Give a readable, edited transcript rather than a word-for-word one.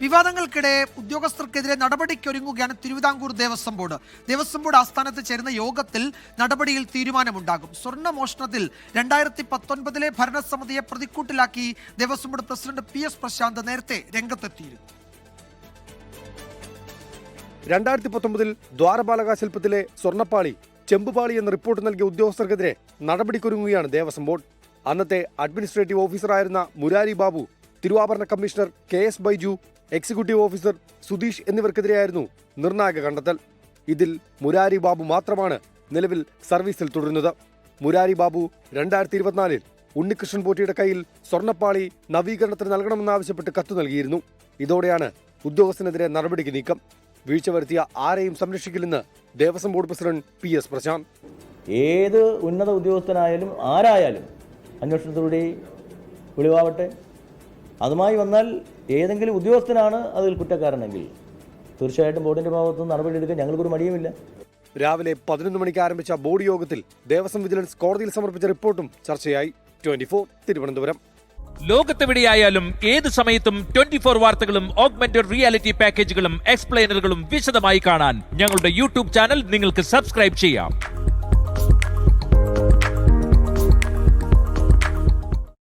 വിവാദങ്ങൾക്കിടെ ഉദ്യോഗസ്ഥർക്കെതിരെ നടപടിക്കൊരുങ്ങുകയാണ് Thiruvithamkoor Devaswom board. Devaswom board ആസ്ഥാനത്ത് ചേരുന്ന യോഗത്തിൽ നടപടിയിൽ തീരുമാനമുണ്ടാകും. സ്വർണ്ണ മോഷണത്തിൽ 2019 ഭരണസമിതിയെ പ്രതിക്കൂട്ടിലാക്കി Devaswom board president PS Prasanth നേരത്തെ രംഗത്തെത്തിയിരുന്നു. 2019 ദ്വാരപാലക ശില്പത്തിലെ സ്വർണ്ണപ്പാളി ചെമ്പുപാളി എന്ന റിപ്പോർട്ട് നൽകിയ ഉദ്യോഗസ്ഥർക്കെതിരെ നടപടിക്കൊരുങ്ങുകയാണ് ദേവസ്വം ബോർഡ്. അന്നത്തെ അഡ്മിനിസ്ട്രേറ്റീവ് ഓഫീസറായിരുന്ന മുരാരി ബാബു, തിരുവാഭരണ commissioner KS Baiju, executive officer Sudheesh എന്നിവർക്കെതിരെയായിരുന്നു നിർണായക കണ്ടെത്തൽ. ഇതിൽ മുരാരി ബാബു മാത്രമാണ് നിലവിൽ സർവീസിൽ തുടരുന്നത്. മുരാരി ബാബു 2024 ഉണ്ണികൃഷ്ണൻ പോറ്റിയുടെ കയ്യിൽ സ്വർണ്ണപ്പാളി നവീകരണത്തിന് നൽകണമെന്നാവശ്യപ്പെട്ട് കത്ത് നൽകിയിരുന്നു. ഇതോടെയാണ് ഉദ്യോഗസ്ഥനെതിരെ നടപടിക്ക് നീക്കം. വീഴ്ച വരുത്തിയ ആരെയും സംരക്ഷിക്കില്ലെന്ന് Devaswom board president PS Prasanth. ഏത് ഉന്നത ഉദ്യോഗസ്ഥനായാലും ആരായാലും അന്വേഷണത്തിലൂടെ വെളിവാവട്ടെ. അതുമായി വന്നാൽ ഏതെങ്കിലും ഉദ്യോഗസ്ഥനാണ് അതിൽ കുറ്റക്കാരനെങ്കിൽ തീർച്ചയായിട്ടും ബോർഡിന്റെ ഭാഗത്തുനിന്ന് നടപടിയെടുക്കാൻ ഞങ്ങൾക്കൊരു മടിയുമില്ല. രാവിലെ 11 മണിക്ക് ആരംഭിച്ച ബോർഡ് യോഗത്തിൽ ദേവസ്വം വിജിലൻസ് കോടതിയിൽ സമർപ്പിച്ച റിപ്പോർട്ടും ചർച്ചയായി. 24 തിരുവനന്തപുരം. ലോകത്തെവിടെയായാലും ഏത് സമയത്തും 24 വാർത്തകളും ഓഗ്മെന്റഡ് റിയാലിറ്റി പാക്കേജുകളും എക്സ്പ്ലെയിനറുകളും വിശദമായി കാണാൻ ഞങ്ങളുടെ YouTube ചാനൽ നിങ്ങൾക്ക് സബ്സ്ക്രൈബ് ചെയ്യാം.